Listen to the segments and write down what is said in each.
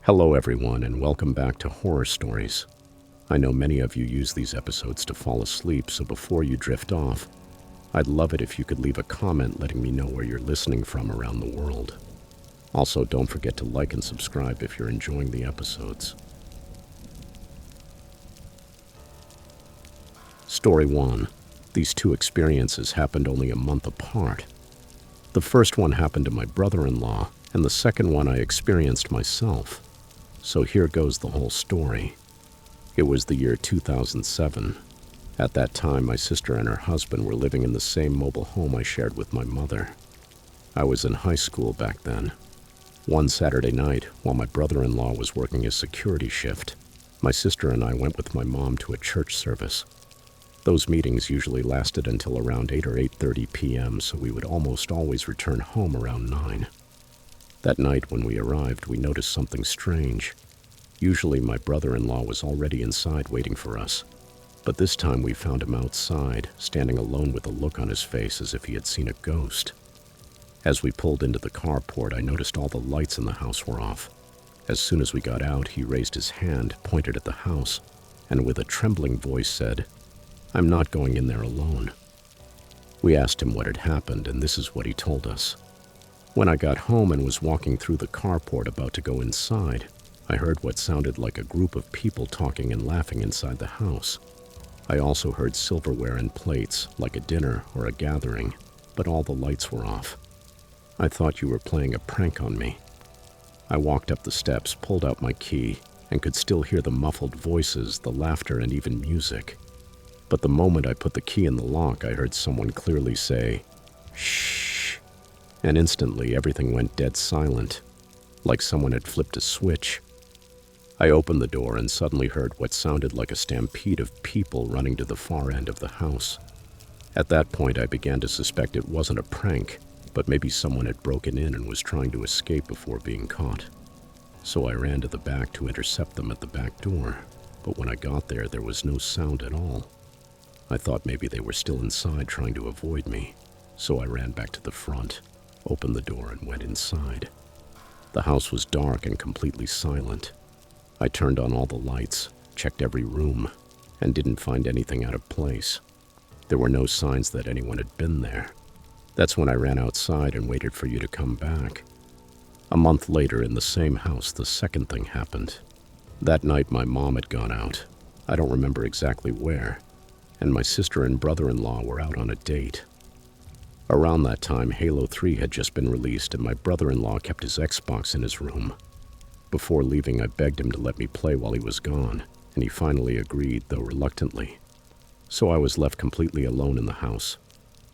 Hello, everyone, and welcome back to Horror Stories. I know many of you use these episodes to fall asleep, so before you drift off, I'd love it if you could leave a comment letting me know where you're listening from around the world. Also, don't forget to like and subscribe if you're enjoying the episodes. Story 1. These two experiences happened only a month apart. The first one happened to my brother-in-law, and the second one I experienced myself. So here goes the whole story. It was the year 2007. At that time, my sister and her husband were living in the same mobile home I shared with my mother. I was in high school back then. One Saturday night, while my brother-in-law was working a security shift, my sister and I went with my mom to a church service. Those meetings usually lasted until around 8 or 8:30 p.m., so we would almost always return home around 9. That night when we arrived, we noticed something strange. Usually my brother-in-law was already inside waiting for us, but this time we found him outside, standing alone with a look on his face as if he had seen a ghost. As we pulled into the carport, I noticed all the lights in the house were off. As soon as we got out, he raised his hand, pointed at the house, and with a trembling voice said, "I'm not going in there alone." We asked him what had happened, and this is what he told us. When I got home and was walking through the carport about to go inside, I heard what sounded like a group of people talking and laughing inside the house. I also heard silverware and plates, like a dinner or a gathering, but all the lights were off. I thought you were playing a prank on me. I walked up the steps, pulled out my key, and could still hear the muffled voices, the laughter, and even music. But the moment I put the key in the lock, I heard someone clearly say, "Shh," and instantly everything went dead silent, like someone had flipped a switch. I opened the door and suddenly heard what sounded like a stampede of people running to the far end of the house. At that point, I began to suspect it wasn't a prank, but maybe someone had broken in and was trying to escape before being caught. So I ran to the back to intercept them at the back door, but when I got there, there was no sound at all. I thought maybe they were still inside trying to avoid me, so I ran back to the front, opened the door, and went inside. The house was dark and completely silent. I turned on all the lights, checked every room, and didn't find anything out of place. There were no signs that anyone had been there. That's when I ran outside and waited for you to come back. A month later, in the same house, the second thing happened. That night, my mom had gone out. I don't remember exactly where, and my sister and brother-in-law were out on a date. Around that time, Halo 3 had just been released, and my brother-in-law kept his Xbox in his room. Before leaving, I begged him to let me play while he was gone, and he finally agreed, though reluctantly. So I was left completely alone in the house.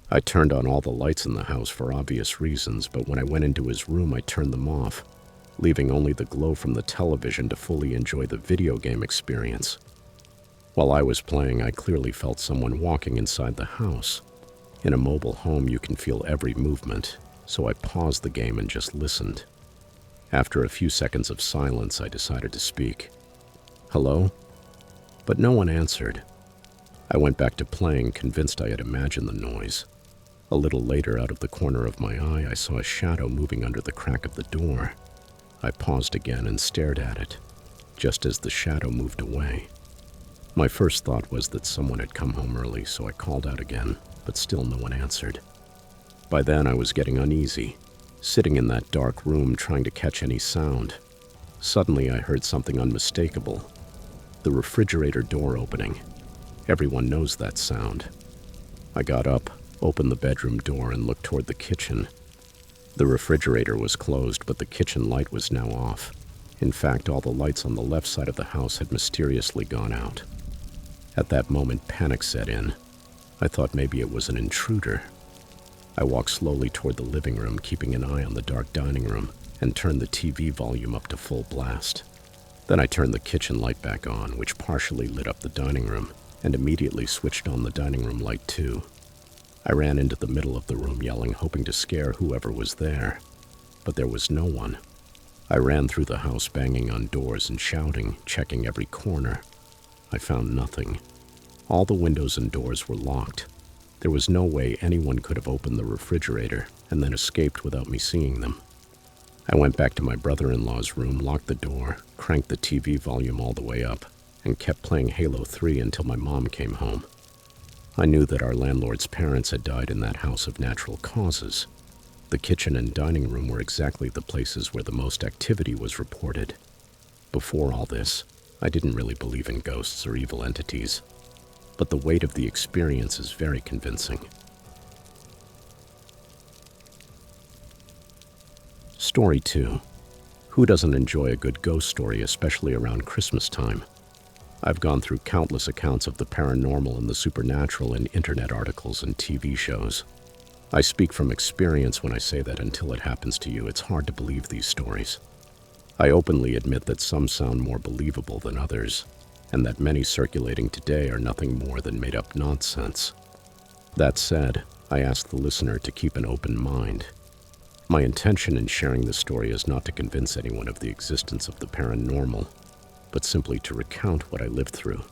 I turned on all the lights in the house for obvious reasons, but when I went into his room, I turned them off, leaving only the glow from the television to fully enjoy the video game experience. While I was playing, I clearly felt someone walking inside the house. In a mobile home, you can feel every movement, so I paused the game and just listened. After a few seconds of silence, I decided to speak. "Hello?" But no one answered. I went back to playing, convinced I had imagined the noise. A little later, out of the corner of my eye, I saw a shadow moving under the crack of the door. I paused again and stared at it, just as the shadow moved away. My first thought was that someone had come home early, so I called out again, but still no one answered. By then, I was getting uneasy, sitting in that dark room trying to catch any sound. Suddenly, I heard something unmistakable. The refrigerator door opening. Everyone knows that sound. I got up, opened the bedroom door, and looked toward the kitchen. The refrigerator was closed, but the kitchen light was now off. In fact, all the lights on the left side of the house had mysteriously gone out. At that moment, panic set in. I thought maybe it was an intruder. I walked slowly toward the living room, keeping an eye on the dark dining room, and turned the TV volume up to full blast. Then I turned the kitchen light back on, which partially lit up the dining room, and immediately switched on the dining room light too. I ran into the middle of the room yelling, hoping to scare whoever was there. But there was no one. I ran through the house, banging on doors and shouting, checking every corner. I found nothing. All the windows and doors were locked. There was no way anyone could have opened the refrigerator and then escaped without me seeing them. I went back to my brother-in-law's room, locked the door, cranked the TV volume all the way up, and kept playing Halo 3 until my mom came home. I knew that our landlord's parents had died in that house of natural causes. The kitchen and dining room were exactly the places where the most activity was reported. Before all this, I didn't really believe in ghosts or evil entities, but the weight of the experience is very convincing. Story 2. Who doesn't enjoy a good ghost story, especially around Christmas time? I've gone through countless accounts of the paranormal and the supernatural in internet articles and TV shows. I speak from experience when I say that until it happens to you, it's hard to believe these stories. I openly admit that some sound more believable than others, and that many circulating today are nothing more than made-up nonsense. That said, I ask the listener to keep an open mind. My intention in sharing this story is not to convince anyone of the existence of the paranormal, but simply to recount what I lived through.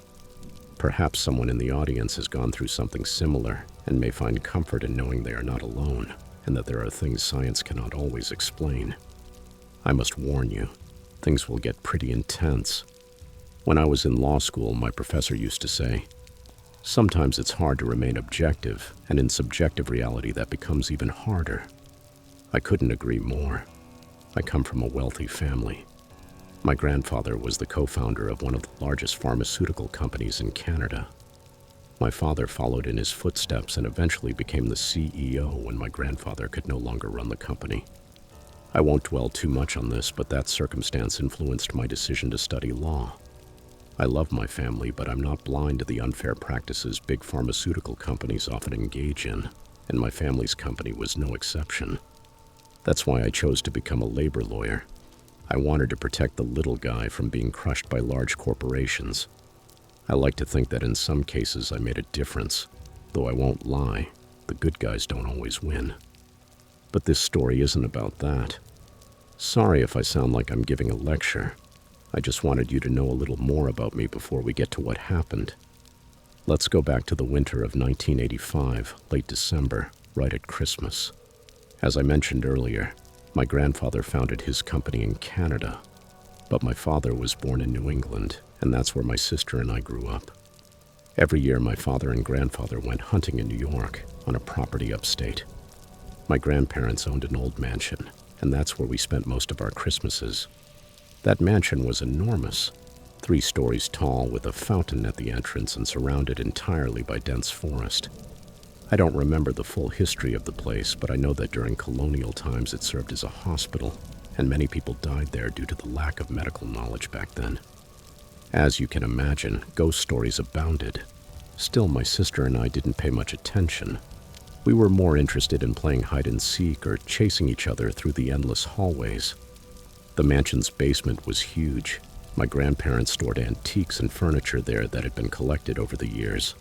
Perhaps someone in the audience has gone through something similar and may find comfort in knowing they are not alone and that there are things science cannot always explain. I must warn you, things will get pretty intense. When I was in law school, my professor used to say, "Sometimes it's hard to remain objective, and in subjective reality that becomes even harder." I couldn't agree more. I come from a wealthy family. My grandfather was the co-founder of one of the largest pharmaceutical companies in Canada. My father followed in his footsteps and eventually became the CEO when my grandfather could no longer run the company. I won't dwell too much on this, but that circumstance influenced my decision to study law. I love my family, but I'm not blind to the unfair practices big pharmaceutical companies often engage in, and my family's company was no exception. That's why I chose to become a labor lawyer. I wanted to protect the little guy from being crushed by large corporations. I like to think that in some cases I made a difference, though I won't lie, the good guys don't always win. But this story isn't about that. Sorry if I sound like I'm giving a lecture. I just wanted you to know a little more about me before we get to what happened. Let's go back to the winter of 1985, late December, right at Christmas. As I mentioned earlier, my grandfather founded his company in Canada, but my father was born in New England, and that's where my sister and I grew up. Every year, my father and grandfather went hunting in New York on a property upstate. My grandparents owned an old mansion, and that's where we spent most of our Christmases. That mansion was enormous, 3 stories tall with a fountain at the entrance and surrounded entirely by dense forest. I don't remember the full history of the place, but I know that during colonial times it served as a hospital, and many people died there due to the lack of medical knowledge back then. As you can imagine, ghost stories abounded. Still, my sister and I didn't pay much attention. We were more interested in playing hide and seek or chasing each other through the endless hallways. The mansion's basement was huge. My grandparents stored antiques and furniture there that had been collected over the years.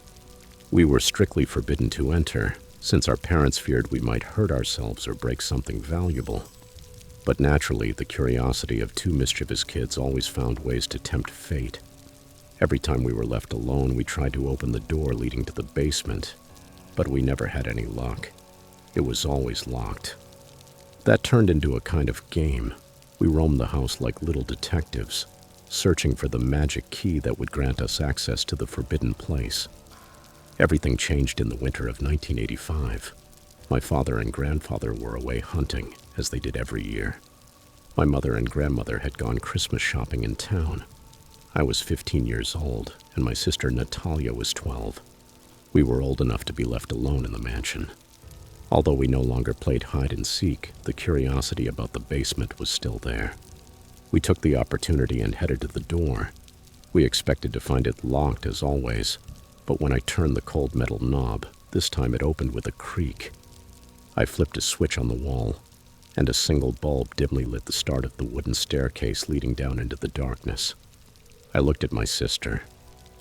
We were strictly forbidden to enter, since our parents feared we might hurt ourselves or break something valuable. But naturally, the curiosity of 2 mischievous kids always found ways to tempt fate. Every time we were left alone, we tried to open the door leading to the basement, but we never had any luck. It was always locked. That turned into a kind of game. We roamed the house like little detectives, searching for the magic key that would grant us access to the forbidden place. Everything changed in the winter of 1985. My father and grandfather were away hunting, as they did every year. My mother and grandmother had gone Christmas shopping in town. I was 15 years old, and my sister Natalia was 12. We were old enough to be left alone in the mansion. Although we no longer played hide and seek, the curiosity about the basement was still there. We took the opportunity and headed to the door. We expected to find it locked as always, but when I turned the cold metal knob, this time it opened with a creak. I flipped a switch on the wall, and a single bulb dimly lit the start of the wooden staircase leading down into the darkness. I looked at my sister.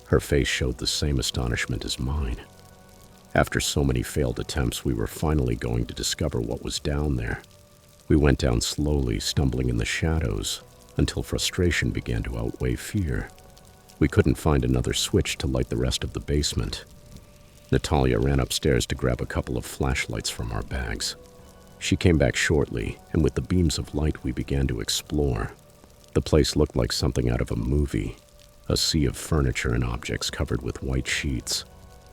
Her face showed the same astonishment as mine. After so many failed attempts, we were finally going to discover what was down there. We went down slowly, stumbling in the shadows, until frustration began to outweigh fear. We couldn't find another switch to light the rest of the basement. Natalia ran upstairs to grab a couple of flashlights from our bags. She came back shortly, and with the beams of light we began to explore. The place looked like something out of a movie, a sea of furniture and objects covered with white sheets,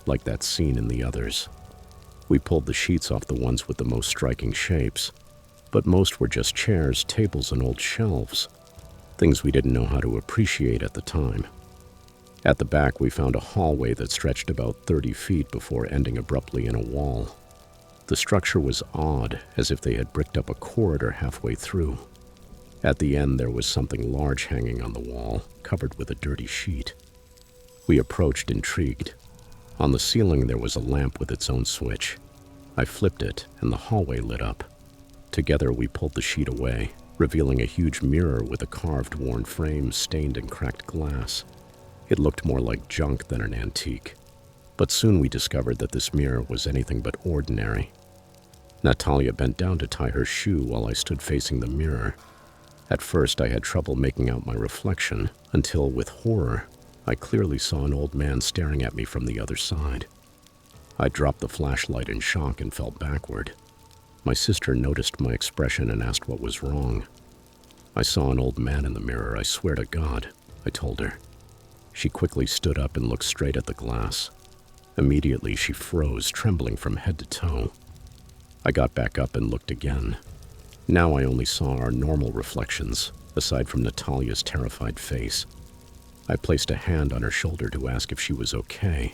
like that scene in The Others. We pulled the sheets off the ones with the most striking shapes, but most were just chairs, tables, and old shelves, things we didn't know how to appreciate at the time. At the back, we found a hallway that stretched about 30 feet before ending abruptly in a wall. The structure was odd, as if they had bricked up a corridor halfway through. At the end, there was something large hanging on the wall, covered with a dirty sheet. We approached, intrigued. On the ceiling, there was a lamp with its own switch. I flipped it, and the hallway lit up. Together, we pulled the sheet away, revealing a huge mirror with a carved, worn frame, stained and cracked glass. It looked more like junk than an antique. But soon we discovered that this mirror was anything but ordinary. Natalia bent down to tie her shoe while I stood facing the mirror. At first, I had trouble making out my reflection, until, with horror, I clearly saw an old man staring at me from the other side. I dropped the flashlight in shock and fell backward. My sister noticed my expression and asked what was wrong. "I saw an old man in the mirror, I swear to God," I told her. She quickly stood up and looked straight at the glass. Immediately, she froze, trembling from head to toe. I got back up and looked again. Now I only saw our normal reflections, aside from Natalia's terrified face. I placed a hand on her shoulder to ask if she was okay,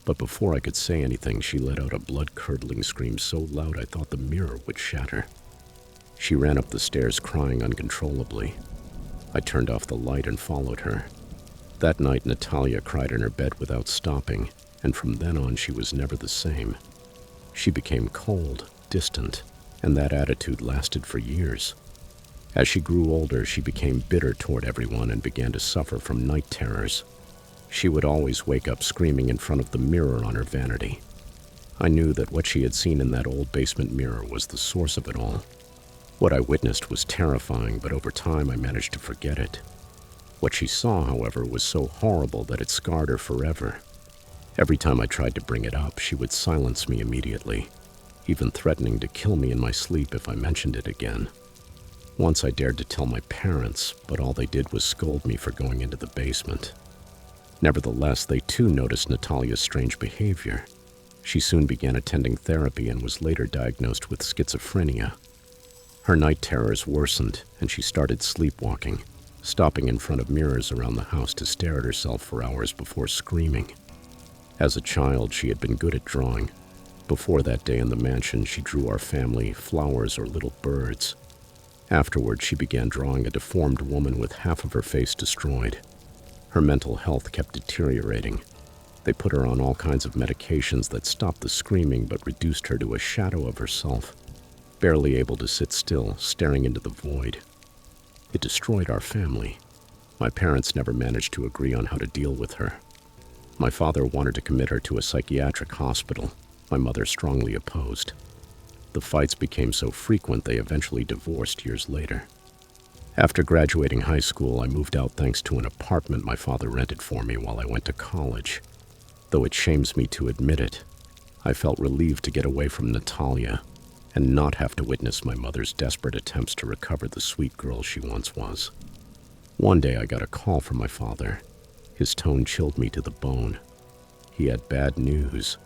but before I could say anything, she let out a blood-curdling scream so loud I thought the mirror would shatter. She ran up the stairs crying uncontrollably. I turned off the light and followed her. That night, Natalia cried in her bed without stopping, and from then on she was never the same. She became cold, distant, and that attitude lasted for years. As she grew older, she became bitter toward everyone and began to suffer from night terrors. She would always wake up screaming in front of the mirror on her vanity. I knew that what she had seen in that old basement mirror was the source of it all. What I witnessed was terrifying, but over time I managed to forget it. What she saw, however, was so horrible that it scarred her forever. Every time I tried to bring it up, she would silence me immediately, even threatening to kill me in my sleep if I mentioned it again. Once I dared to tell my parents, but all they did was scold me for going into the basement. Nevertheless, they too noticed Natalia's strange behavior. She soon began attending therapy and was later diagnosed with schizophrenia. Her night terrors worsened, and she started sleepwalking, stopping in front of mirrors around the house to stare at herself for hours before screaming. As a child, she had been good at drawing. Before that day in the mansion, she drew our family, flowers or little birds. Afterward, she began drawing a deformed woman with half of her face destroyed. Her mental health kept deteriorating. They put her on all kinds of medications that stopped the screaming but reduced her to a shadow of herself, barely able to sit still, staring into the void. It destroyed our family. My parents never managed to agree on how to deal with her. My father wanted to commit her to a psychiatric hospital. My mother strongly opposed. The fights became so frequent they eventually divorced years later. After graduating high school, I moved out thanks to an apartment my father rented for me while I went to college. Though it shames me to admit it, I felt relieved to get away from Natalia and not have to witness my mother's desperate attempts to recover the sweet girl she once was. One day I got a call from my father. His tone chilled me to the bone. He had bad news.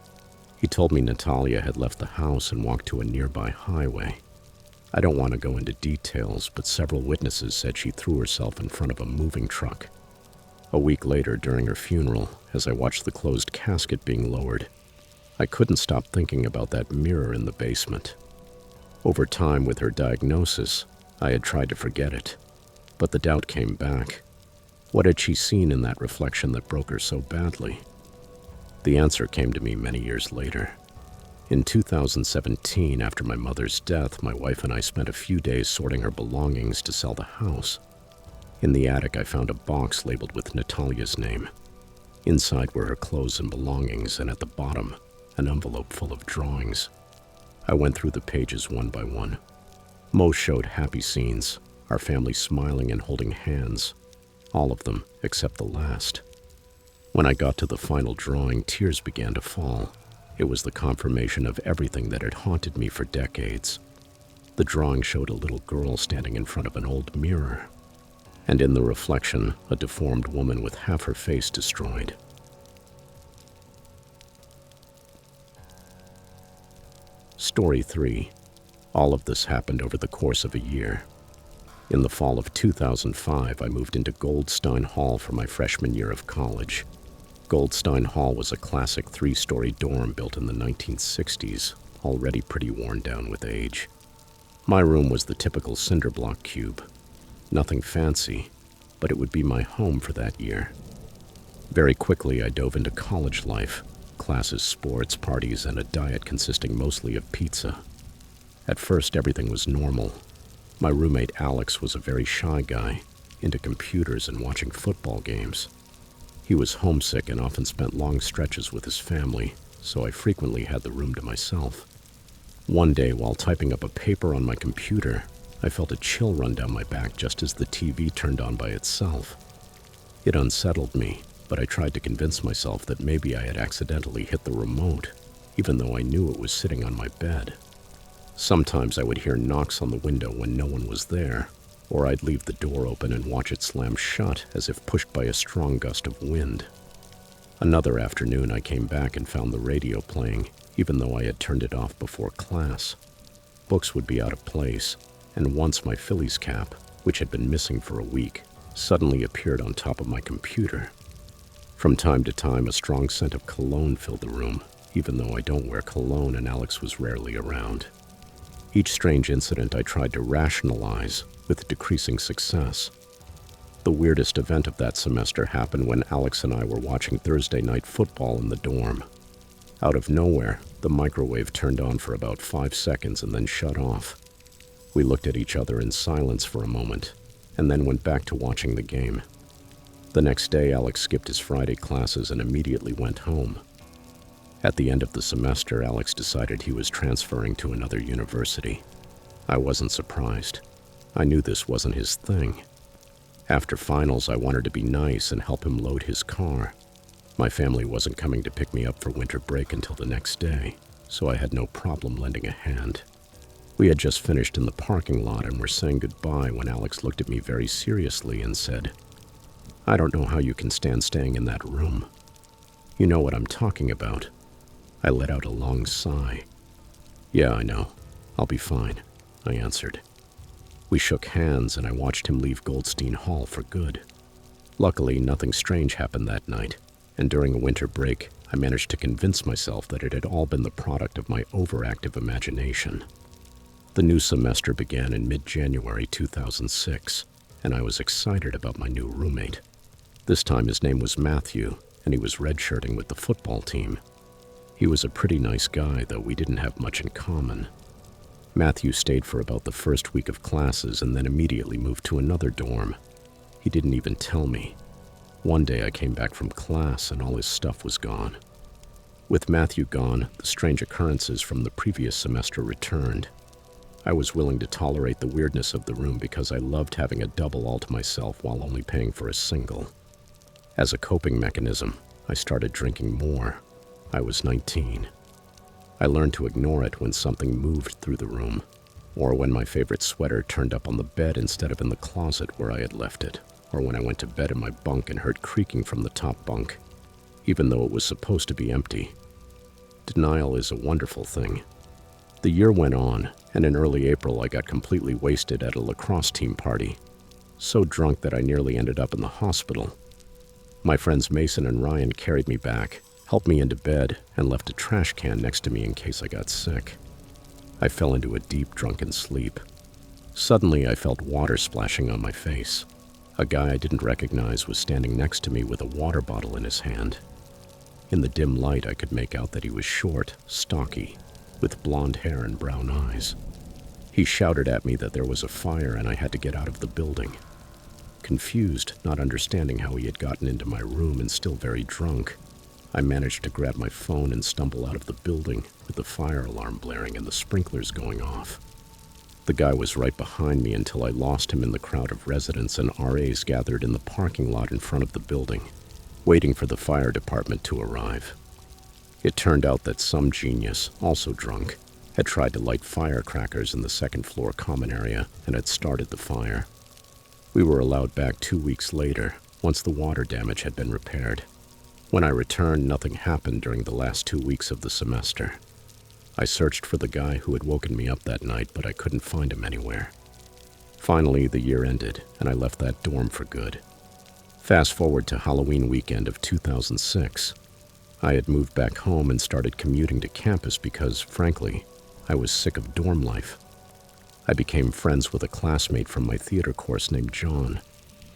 He told me Natalia had left the house and walked to a nearby highway. I don't want to go into details, but several witnesses said she threw herself in front of a moving truck. A week later, during her funeral, as I watched the closed casket being lowered, I couldn't stop thinking about that mirror in the basement. Over time, with her diagnosis, I had tried to forget it, but the doubt came back. What had she seen in that reflection that broke her so badly? The answer came to me many years later. In 2017, after my mother's death, my wife and I spent a few days sorting her belongings to sell the house. In the attic, I found a box labeled with Natalia's name. Inside were her clothes and belongings, and at the bottom, an envelope full of drawings. I went through the pages one by one. Most showed happy scenes, our family smiling and holding hands. All of them, except the last. When I got to the final drawing, tears began to fall. It was the confirmation of everything that had haunted me for decades. The drawing showed a little girl standing in front of an old mirror, and in the reflection, a deformed woman with half her face destroyed. Story 3. All of this happened over the course of a year. In the fall of 2005, I moved into Goldstein Hall for my freshman year of college. Goldstein Hall was a classic 3-story dorm built in the 1960s, already pretty worn down with age. My room was the typical cinder block cube. Nothing fancy, but it would be my home for that year. Very quickly, I dove into college life, classes, sports, parties, and a diet consisting mostly of pizza. At first, everything was normal. My roommate Alex was a very shy guy, into computers and watching football games. He was homesick and often spent long stretches with his family, so I frequently had the room to myself. One day, while typing up a paper on my computer, I felt a chill run down my back just as the TV turned on by itself. It unsettled me, but I tried to convince myself that maybe I had accidentally hit the remote, even though I knew it was sitting on my bed. Sometimes I would hear knocks on the window when no one was there, or I'd leave the door open and watch it slam shut as if pushed by a strong gust of wind. Another afternoon, I came back and found the radio playing, even though I had turned it off before class. Books would be out of place, and once my Phillies cap, which had been missing for a week, suddenly appeared on top of my computer. From time to time, a strong scent of cologne filled the room, even though I don't wear cologne and Alex was rarely around. Each strange incident I tried to rationalize, with decreasing success. The weirdest event of that semester happened when Alex and I were watching Thursday night football in the dorm. Out of nowhere, the microwave turned on for about 5 seconds and then shut off. We looked at each other in silence for a moment, and then went back to watching the game. The next day, Alex skipped his Friday classes and immediately went home. At the end of the semester, Alex decided he was transferring to another university. I wasn't surprised. I knew this wasn't his thing. After finals, I wanted to be nice and help him load his car. My family wasn't coming to pick me up for winter break until the next day, so I had no problem lending a hand. We had just finished in the parking lot and were saying goodbye when Alex looked at me very seriously and said, "I don't know how you can stand staying in that room. You know what I'm talking about." I let out a long sigh. "Yeah, I know. I'll be fine," I answered. We shook hands and I watched him leave Goldstein Hall for good. Luckily, nothing strange happened that night, and during a winter break, I managed to convince myself that it had all been the product of my overactive imagination. The new semester began in mid-January 2006, and I was excited about my new roommate. This time his name was Matthew, and he was redshirting with the football team. He was a pretty nice guy, though we didn't have much in common. Matthew stayed for about the first week of classes and then immediately moved to another dorm. He didn't even tell me. One day I came back from class and all his stuff was gone. With Matthew gone, the strange occurrences from the previous semester returned. I was willing to tolerate the weirdness of the room because I loved having a double all to myself while only paying for a single. As a coping mechanism, I started drinking more. I was 19. I learned to ignore it when something moved through the room, or when my favorite sweater turned up on the bed instead of in the closet where I had left it, or when I went to bed in my bunk and heard creaking from the top bunk, even though it was supposed to be empty. Denial is a wonderful thing. The year went on, and in early April I got completely wasted at a lacrosse team party, so drunk that I nearly ended up in the hospital. My friends Mason and Ryan carried me back, helped me into bed, and left a trash can next to me in case I got sick. I fell into a deep, drunken sleep. Suddenly, I felt water splashing on my face. A guy I didn't recognize was standing next to me with a water bottle in his hand. In the dim light, I could make out that he was short, stocky, with blonde hair and brown eyes. He shouted at me that there was a fire and I had to get out of the building. Confused, not understanding how he had gotten into my room and still very drunk, I managed to grab my phone and stumble out of the building with the fire alarm blaring and the sprinklers going off. The guy was right behind me until I lost him in the crowd of residents and RAs gathered in the parking lot in front of the building, waiting for the fire department to arrive. It turned out that some genius, also drunk, had tried to light firecrackers in the second-floor common area and had started the fire. We were allowed back 2 weeks later, once the water damage had been repaired. When I returned, nothing happened during the last 2 weeks of the semester. I searched for the guy who had woken me up that night, but I couldn't find him anywhere. Finally, the year ended, and I left that dorm for good. Fast forward to Halloween weekend of 2006. I had moved back home and started commuting to campus because, frankly, I was sick of dorm life. I became friends with a classmate from my theater course named John.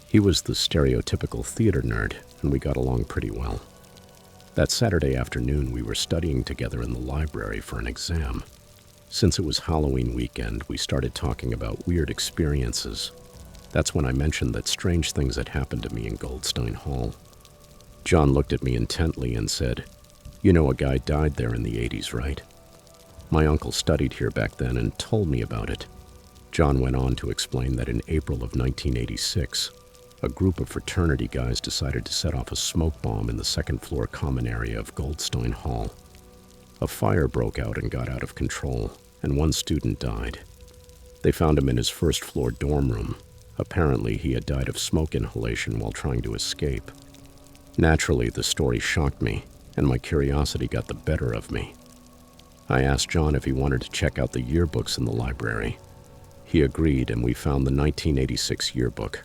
He was the stereotypical theater nerd, and we got along pretty well. That Saturday afternoon, we were studying together in the library for an exam. Since it was Halloween weekend, we started talking about weird experiences. That's when I mentioned that strange things had happened to me in Goldstein Hall. John looked at me intently and said, "You know a guy died there in the 80s, right?" My uncle studied here back then and told me about it. John went on to explain that in April of 1986, a group of fraternity guys decided to set off a smoke bomb in the second-floor common area of Goldstein Hall. A fire broke out and got out of control, and one student died. They found him in his first-floor dorm room. Apparently, he had died of smoke inhalation while trying to escape. Naturally, the story shocked me, and my curiosity got the better of me. I asked John if he wanted to check out the yearbooks in the library. He agreed, and we found the 1986 yearbook.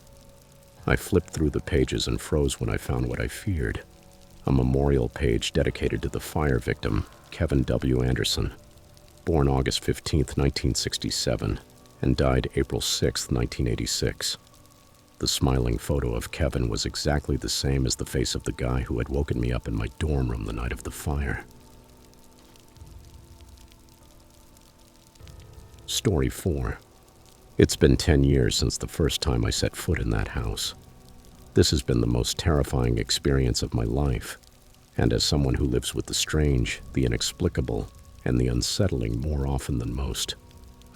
I flipped through the pages and froze when I found what I feared: a memorial page dedicated to the fire victim, Kevin W. Anderson, born August 15, 1967, and died April 6, 1986. The smiling photo of Kevin was exactly the same as the face of the guy who had woken me up in my dorm room the night of the fire. Story 4. It's been 10 years since the first time I set foot in that house. This has been the most terrifying experience of my life, and as someone who lives with the strange, the inexplicable, and the unsettling more often than most,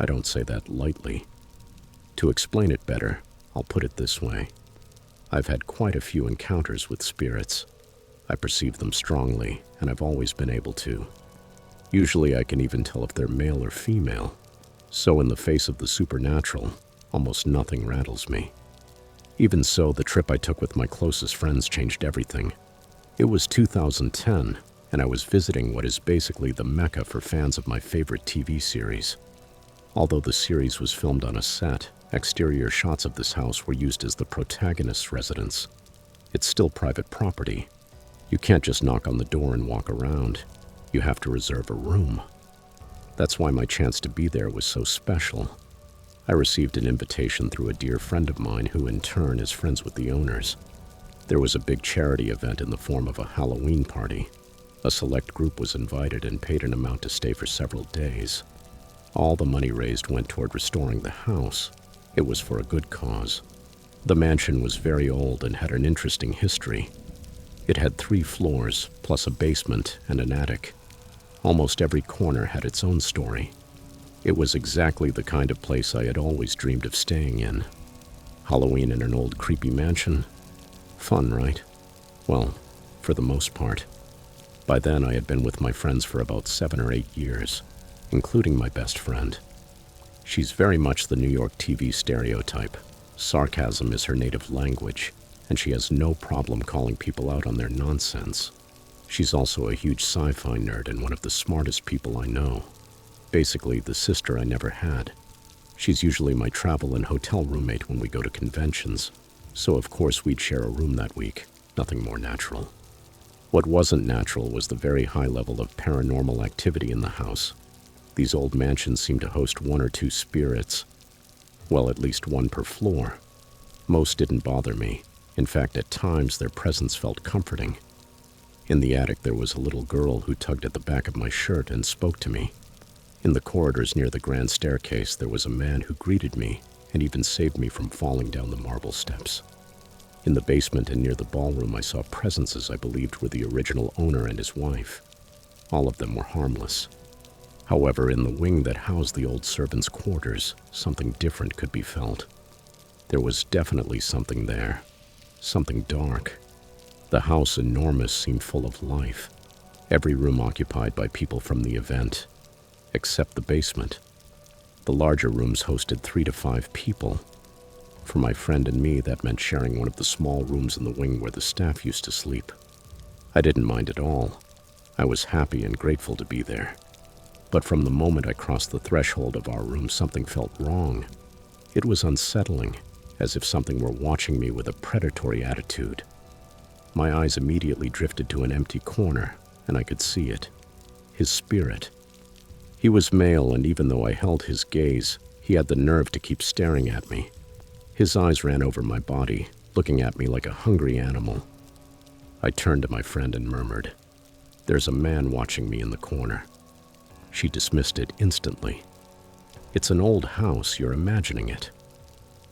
I don't say that lightly. To explain it better, I'll put it this way. I've had quite a few encounters with spirits. I perceive them strongly, and I've always been able to. Usually I can even tell if they're male or female. So in the face of the supernatural, almost nothing rattles me. Even so, the trip I took with my closest friends changed everything. It was 2010, and I was visiting what is basically the Mecca for fans of my favorite TV series. Although the series was filmed on a set, exterior shots of this house were used as the protagonist's residence. It's still private property. You can't just knock on the door and walk around. You have to reserve a room. That's why my chance to be there was so special. I received an invitation through a dear friend of mine who in turn is friends with the owners. There was a big charity event in the form of a Halloween party. A select group was invited and paid an amount to stay for several days. All the money raised went toward restoring the house. It was for a good cause. The mansion was very old and had an interesting history. It had 3 floors, plus a basement and an attic. Almost every corner had its own story. It was exactly the kind of place I had always dreamed of staying in. Halloween in an old creepy mansion? Fun, right? Well, for the most part. By then I had been with my friends for about 7 or 8 years, including my best friend. She's very much the New York TV stereotype. Sarcasm is her native language, and she has no problem calling people out on their nonsense. She's also a huge sci-fi nerd and one of the smartest people I know. Basically, the sister I never had. She's usually my travel and hotel roommate when we go to conventions, so of course we'd share a room that week, nothing more natural. What wasn't natural was the very high level of paranormal activity in the house. These old mansions seem to host 1 or 2 spirits. Well, at least 1 per floor. Most didn't bother me. In fact, at times their presence felt comforting. In the attic, there was a little girl who tugged at the back of my shirt and spoke to me. In the corridors near the grand staircase, there was a man who greeted me and even saved me from falling down the marble steps. In the basement and near the ballroom, I saw presences I believed were the original owner and his wife. All of them were harmless. However, in the wing that housed the old servants' quarters, something different could be felt. There was definitely something there. Something dark. The house, enormous, seemed full of life. Every room occupied by people from the event. except the basement. The larger rooms hosted 3 to 5 people. For my friend and me, that meant sharing one of the small rooms in the wing where the staff used to sleep. I didn't mind at all. I was happy and grateful to be there. But from the moment I crossed the threshold of our room, something felt wrong. It was unsettling, as if something were watching me with a predatory attitude. My eyes immediately drifted to an empty corner, and I could see it. His spirit. He was male, and even though I held his gaze, he had the nerve to keep staring at me. His eyes ran over my body, looking at me like a hungry animal. I turned to my friend and murmured, "There's a man watching me in the corner." She dismissed it instantly. "It's an old house, you're imagining it."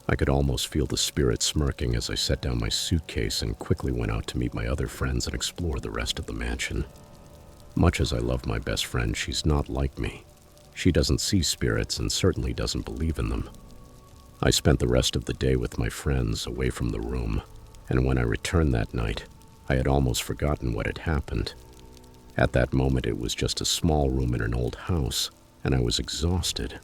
I could almost feel the spirit smirking as I set down my suitcase and quickly went out to meet my other friends and explore the rest of the mansion. Much as I love my best friend, she's not like me. She doesn't see spirits and certainly doesn't believe in them. I spent the rest of the day with my friends away from the room, and when I returned that night, I had almost forgotten what had happened. At that moment, it was just a small room in an old house, and I was exhausted.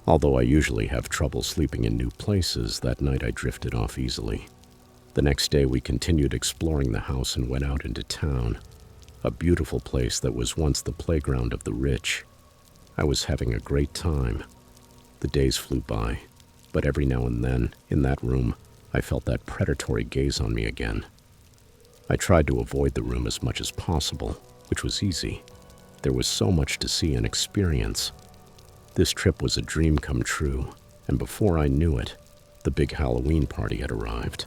Although I usually have trouble sleeping in new places, that night I drifted off easily. The next day, we continued exploring the house and went out into town, a beautiful place that was once the playground of the rich. I was having a great time. The days flew by, but every now and then, in that room, I felt that predatory gaze on me again. I tried to avoid the room as much as possible, which was easy. There was so much to see and experience. This trip was a dream come true, and before I knew it, the big Halloween party had arrived.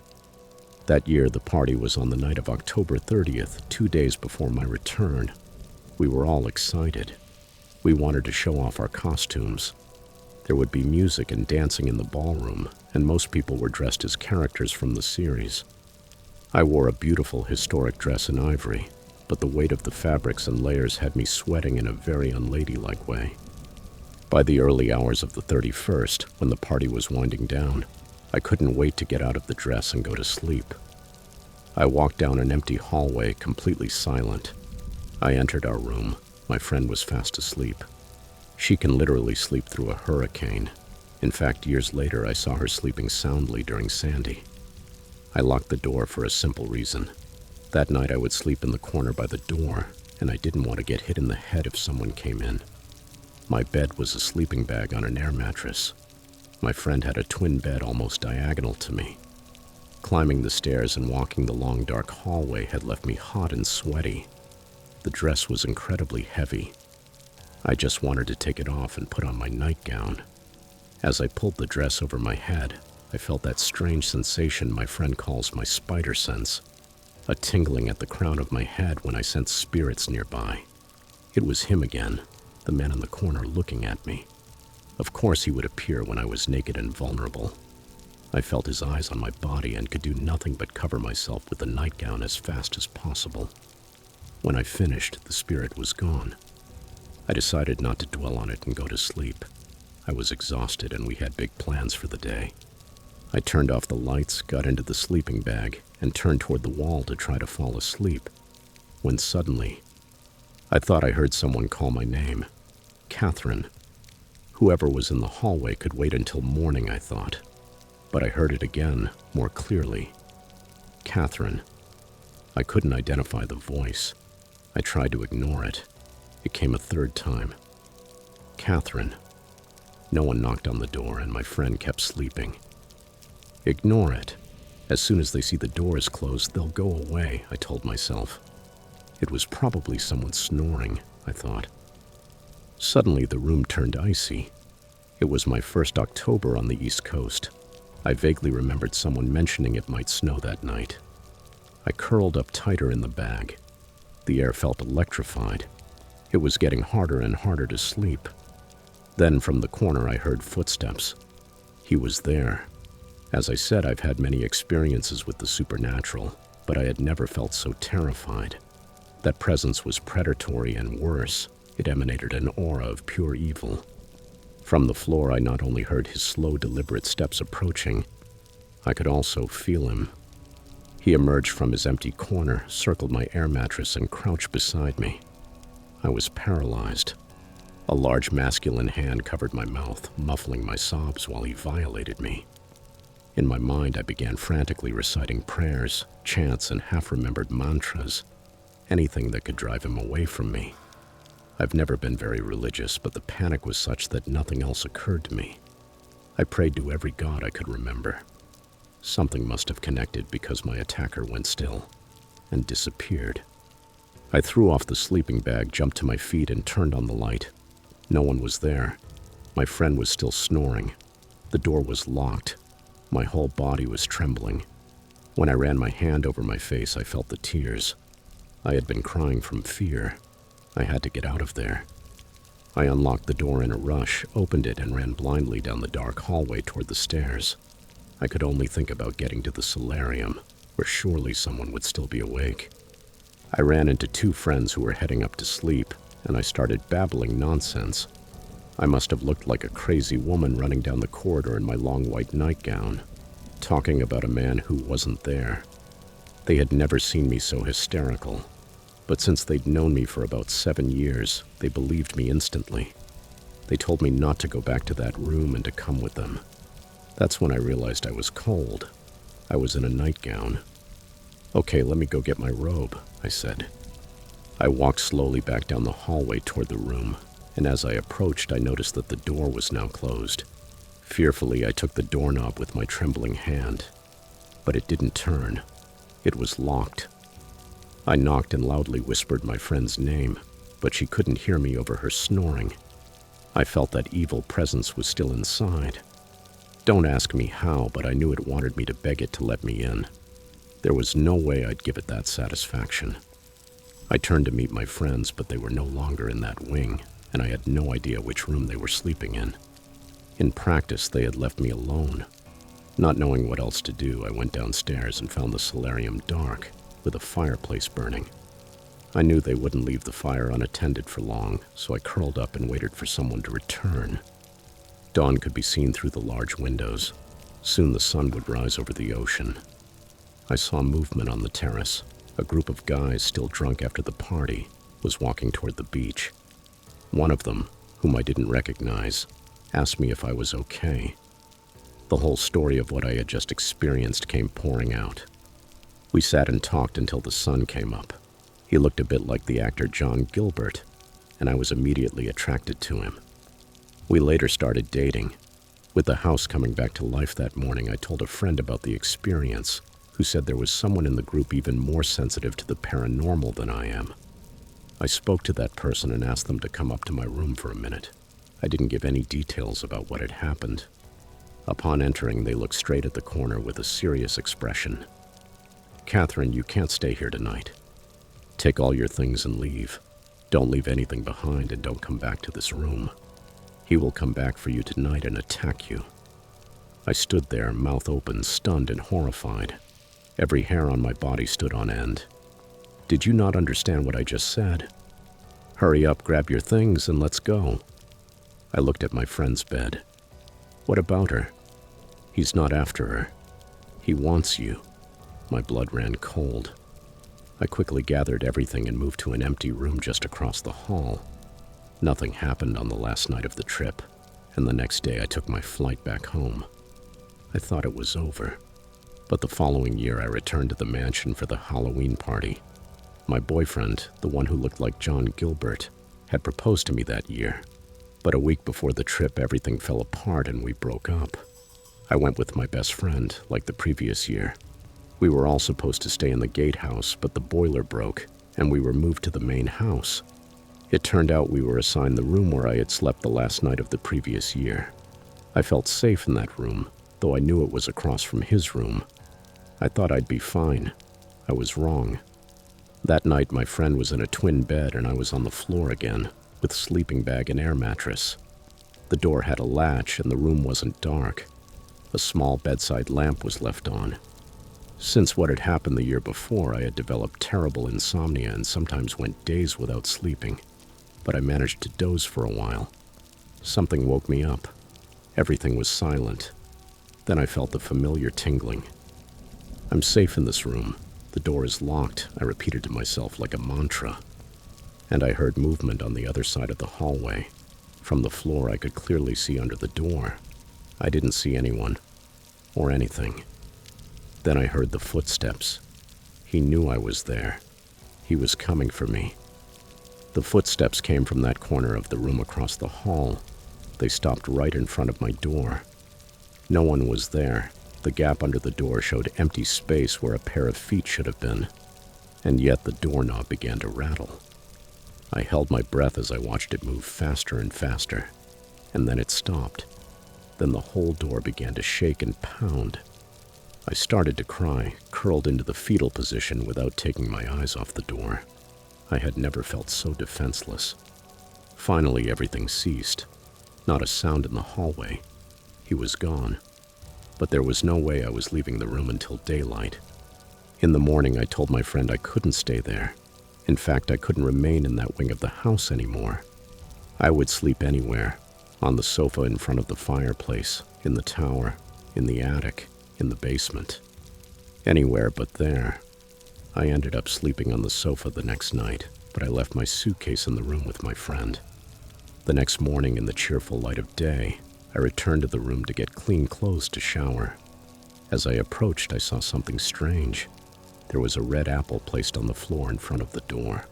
That year, the party was on the night of October 30th, 2 days before my return. We were all excited. We wanted to show off our costumes. There would be music and dancing in the ballroom, and most people were dressed as characters from the series. I wore a beautiful historic dress in ivory, but the weight of the fabrics and layers had me sweating in a very unladylike way. By the early hours of the 31st, when the party was winding down, I couldn't wait to get out of the dress and go to sleep. I walked down an empty hallway, completely silent. I entered our room. My friend was fast asleep. She can literally sleep through a hurricane. In fact, years later, I saw her sleeping soundly during Sandy. I locked the door for a simple reason. That night I would sleep in the corner by the door, and I didn't want to get hit in the head if someone came in. My bed was a sleeping bag on an air mattress. My friend had a twin bed almost diagonal to me. Climbing the stairs and walking the long dark hallway had left me hot and sweaty. The dress was incredibly heavy. I just wanted to take it off and put on my nightgown. As I pulled the dress over my head, I felt that strange sensation my friend calls my spider sense, a tingling at the crown of my head when I sensed spirits nearby. It was him again, the man in the corner looking at me. Of course he would appear when I was naked and vulnerable. I felt his eyes on my body and could do nothing but cover myself with the nightgown as fast as possible. When I finished, the spirit was gone. I decided not to dwell on it and go to sleep. I was exhausted and we had big plans for the day. I turned off the lights, got into the sleeping bag, and turned toward the wall to try to fall asleep, when suddenly, I thought I heard someone call my name. Catherine. Whoever was in the hallway could wait until morning, I thought. But I heard it again, more clearly. Catherine. I couldn't identify the voice. I tried to ignore it. It came a third time. Catherine. No one knocked on the door, and my friend kept sleeping. Ignore it. As soon as they see the doors closed, they'll go away, I told myself. It was probably someone snoring, I thought. Suddenly, the room turned icy. It was my first October on the East Coast. I vaguely remembered someone mentioning it might snow that night. I curled up tighter in the bag. The air felt electrified. It was getting harder and harder to sleep. Then from the corner I heard footsteps. He was there. As I said, I've had many experiences with the supernatural, but I had never felt so terrified. That presence was predatory and worse. It emanated an aura of pure evil. From the floor, I not only heard his slow, deliberate steps approaching, I could also feel him. He emerged from his empty corner, circled my air mattress, and crouched beside me. I was paralyzed. A large masculine hand covered my mouth, muffling my sobs while he violated me. In my mind, I began frantically reciting prayers, chants, and half-remembered mantras, anything that could drive him away from me. I've never been very religious, but the panic was such that nothing else occurred to me. I prayed to every god I could remember. Something must have connected because my attacker went still and disappeared. I threw off the sleeping bag, jumped to my feet, and turned on the light. No one was there. My friend was still snoring. The door was locked. My whole body was trembling. When I ran my hand over my face, I felt the tears. I had been crying from fear. I had to get out of there. I unlocked the door in a rush, opened it, and ran blindly down the dark hallway toward the stairs. I could only think about getting to the solarium, where surely someone would still be awake. I ran into two friends who were heading up to sleep, and I started babbling nonsense. I must have looked like a crazy woman running down the corridor in my long white nightgown, talking about a man who wasn't there. They had never seen me so hysterical, but since they'd known me for about 7 years, they believed me instantly. They told me not to go back to that room and to come with them. That's when I realized I was cold. I was in a nightgown. "Okay, let me go get my robe," I said. I walked slowly back down the hallway toward the room, and as I approached, I noticed that the door was now closed. Fearfully, I took the doorknob with my trembling hand, but it didn't turn. It was locked. I knocked and loudly whispered my friend's name, but she couldn't hear me over her snoring. I felt that evil presence was still inside. Don't ask me how, but I knew it wanted me to beg it to let me in. There was no way I'd give it that satisfaction. I turned to meet my friends, but they were no longer in that wing, and I had no idea which room they were sleeping in. In practice, they had left me alone. Not knowing what else to do, I went downstairs and found the solarium dark, with a fireplace burning. I knew they wouldn't leave the fire unattended for long, so I curled up and waited for someone to return. Dawn could be seen through the large windows. Soon the sun would rise over the ocean. I saw movement on the terrace. A group of guys, still drunk after the party, was walking toward the beach. One of them, whom I didn't recognize, asked me if I was okay. The whole story of what I had just experienced came pouring out. We sat and talked until the sun came up. He looked a bit like the actor John Gilbert, and I was immediately attracted to him. We later started dating. With the house coming back to life that morning, I told a friend about the experience, who said there was someone in the group even more sensitive to the paranormal than I am. I spoke to that person and asked them to come up to my room for a minute. I didn't give any details about what had happened. Upon entering, they looked straight at the corner with a serious expression. "Catherine, you can't stay here tonight. Take all your things and leave. Don't leave anything behind and don't come back to this room. He will come back for you tonight and attack you." I stood there, mouth open, stunned and horrified. Every hair on my body stood on end. "Did you not understand what I just said? Hurry up, grab your things, and let's go." I looked at my friend's bed. "What about her?" "He's not after her. He wants you." My blood ran cold. I quickly gathered everything and moved to an empty room just across the hall. Nothing happened on the last night of the trip, and the next day I took my flight back home. I thought it was over. But the following year, I returned to the mansion for the Halloween party. My boyfriend, the one who looked like John Gilbert, had proposed to me that year. But a week before the trip, everything fell apart and we broke up. I went with my best friend, like the previous year. We were all supposed to stay in the gatehouse, but the boiler broke, and we were moved to the main house. It turned out we were assigned the room where I had slept the last night of the previous year. I felt safe in that room, though I knew it was across from his room. I thought I'd be fine. I was wrong. That night, my friend was in a twin bed and I was on the floor again, with sleeping bag and air mattress. The door had a latch and the room wasn't dark. A small bedside lamp was left on. Since what had happened the year before, I had developed terrible insomnia and sometimes went days without sleeping. But I managed to doze for a while. Something woke me up. Everything was silent. Then I felt the familiar tingling. "I'm safe in this room. The door is locked," I repeated to myself like a mantra. And I heard movement on the other side of the hallway. From the floor, I could clearly see under the door. I didn't see anyone or anything. Then I heard the footsteps. He knew I was there. He was coming for me. The footsteps came from that corner of the room across the hall. They stopped right in front of my door. No one was there. The gap under the door showed empty space where a pair of feet should have been. And yet the doorknob began to rattle. I held my breath as I watched it move faster and faster. And then it stopped. Then the whole door began to shake and pound. I started to cry, curled into the fetal position without taking my eyes off the door. I had never felt so defenseless. Finally, everything ceased. Not a sound in the hallway. He was gone. But there was no way I was leaving the room until daylight. In the morning, I told my friend I couldn't stay there. In fact, I couldn't remain in that wing of the house anymore. I would sleep anywhere, on the sofa in front of the fireplace, in the tower, in the attic, in the basement. Anywhere but there. I ended up sleeping on the sofa the next night, but I left my suitcase in the room with my friend. The next morning, in the cheerful light of day, I returned to the room to get clean clothes to shower. As I approached, I saw something strange. There was a red apple placed on the floor in front of the door.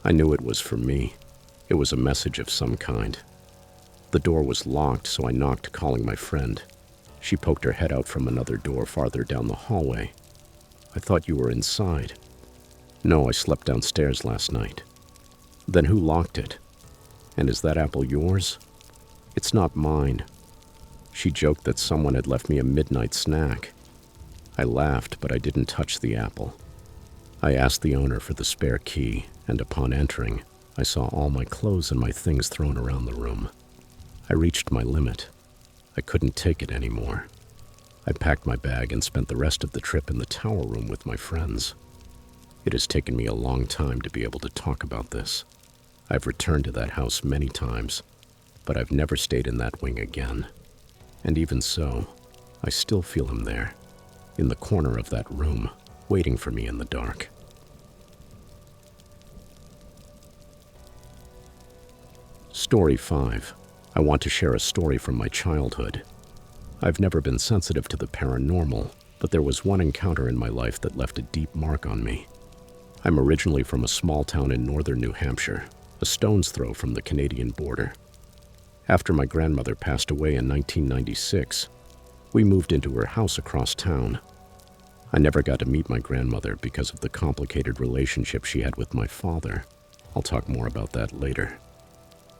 I knew it was for me. It was a message of some kind. The door was locked, so I knocked, calling my friend. She poked her head out from another door farther down the hallway. I thought you were inside. No, I slept downstairs last night. Then who locked it? And is that apple yours? It's not mine. She joked that someone had left me a midnight snack. I laughed, but I didn't touch the apple. I asked the owner for the spare key, and upon entering, I saw all my clothes and my things thrown around the room. I reached my limit. I couldn't take it anymore. I packed my bag and spent the rest of the trip in the tower room with my friends. It has taken me a long time to be able to talk about this. I've returned to that house many times, but I've never stayed in that wing again. And even so, I still feel him there, in the corner of that room, waiting for me in the dark. Story 5. I want to share a story from my childhood. I've never been sensitive to the paranormal, but there was one encounter in my life that left a deep mark on me. I'm originally from a small town in northern New Hampshire, a stone's throw from the Canadian border. After my grandmother passed away in 1996, we moved into her house across town. I never got to meet my grandmother because of the complicated relationship she had with my father. I'll talk more about that later.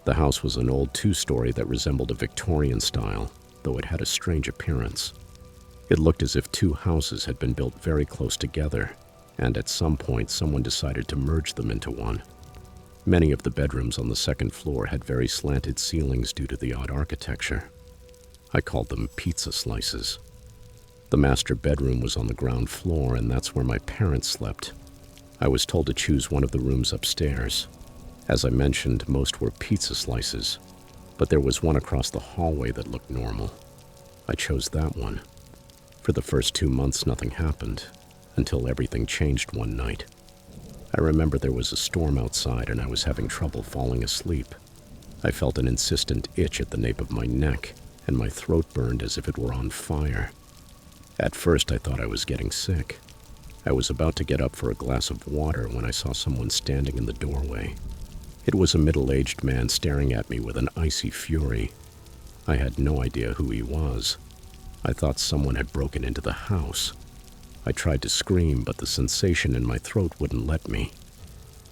The house was an old two-story that resembled a Victorian style, though it had a strange appearance. It looked as if two houses had been built very close together, and at some point someone decided to merge them into one. Many of the bedrooms on the second floor had very slanted ceilings due to the odd architecture. I called them pizza slices. The master bedroom was on the ground floor, and that's where my parents slept. I was told to choose one of the rooms upstairs. As I mentioned, most were pizza slices, but there was one across the hallway that looked normal. I chose that one. For the first 2 months, nothing happened, until everything changed one night. I remember there was a storm outside and I was having trouble falling asleep. I felt an insistent itch at the nape of my neck, and my throat burned as if it were on fire. At first, I thought I was getting sick. I was about to get up for a glass of water when I saw someone standing in the doorway. It was a middle-aged man staring at me with an icy fury. I had no idea who he was. I thought someone had broken into the house. I tried to scream, but the sensation in my throat wouldn't let me.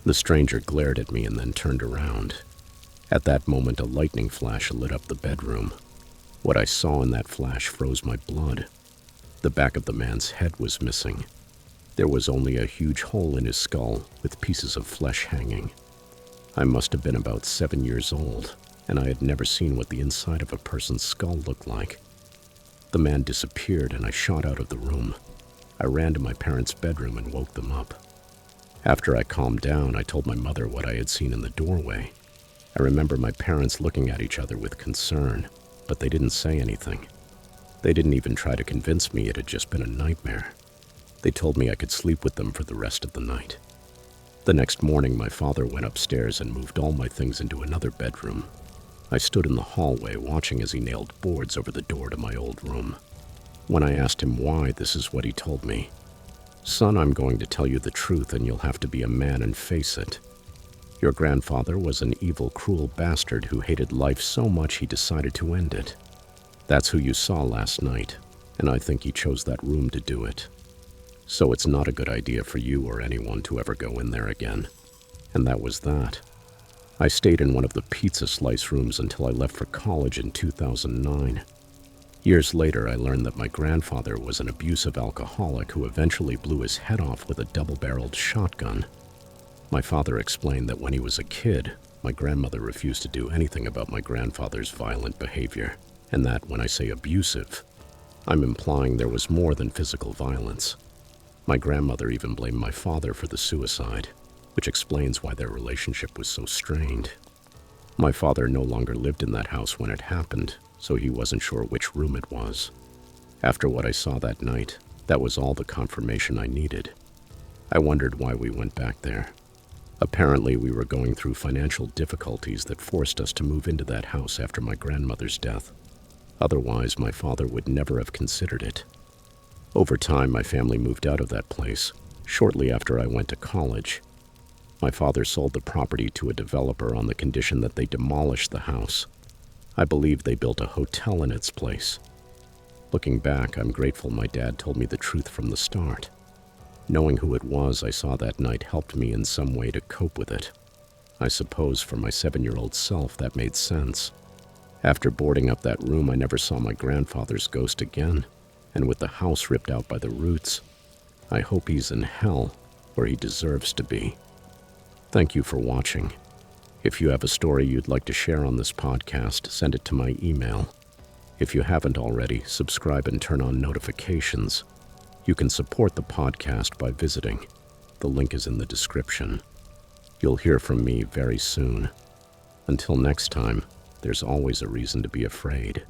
The stranger glared at me and then turned around. At that moment, a lightning flash lit up the bedroom. What I saw in that flash froze my blood. The back of the man's head was missing. There was only a huge hole in his skull with pieces of flesh hanging. I must have been about 7 years old, and I had never seen what the inside of a person's skull looked like. The man disappeared, and I shot out of the room. I ran to my parents' bedroom and woke them up. After I calmed down, I told my mother what I had seen in the doorway. I remember my parents looking at each other with concern, but they didn't say anything. They didn't even try to convince me it had just been a nightmare. They told me I could sleep with them for the rest of the night. The next morning, my father went upstairs and moved all my things into another bedroom. I stood in the hallway watching as he nailed boards over the door to my old room. When I asked him why, this is what he told me. "Son, I'm going to tell you the truth and you'll have to be a man and face it. Your grandfather was an evil, cruel bastard who hated life so much he decided to end it. That's who you saw last night, and I think he chose that room to do it. So it's not a good idea for you or anyone to ever go in there again." And that was that. I stayed in one of the pizza slice rooms until I left for college in 2009. Years later, I learned that my grandfather was an abusive alcoholic who eventually blew his head off with a double-barreled shotgun. My father explained that when he was a kid, my grandmother refused to do anything about my grandfather's violent behavior, and that when I say abusive, I'm implying there was more than physical violence. My grandmother even blamed my father for the suicide, which explains why their relationship was so strained. My father no longer lived in that house when it happened, so he wasn't sure which room it was. After what I saw that night, that was all the confirmation I needed. I wondered why we went back there. Apparently, we were going through financial difficulties that forced us to move into that house after my grandmother's death. Otherwise, my father would never have considered it. Over time, my family moved out of that place, shortly after I went to college. My father sold the property to a developer on the condition that they demolish the house. I believe they built a hotel in its place. Looking back, I'm grateful my dad told me the truth from the start. Knowing who it was I saw that night helped me in some way to cope with it. I suppose for my 7-year-old self that made sense. After boarding up that room, I never saw my grandfather's ghost again, and with the house ripped out by the roots, I hope he's in hell where he deserves to be. Thank you for watching. If you have a story you'd like to share on this podcast, send it to my email. If you haven't already, subscribe and turn on notifications. You can support the podcast by visiting. The link is in the description. You'll hear from me very soon. Until next time, there's always a reason to be afraid.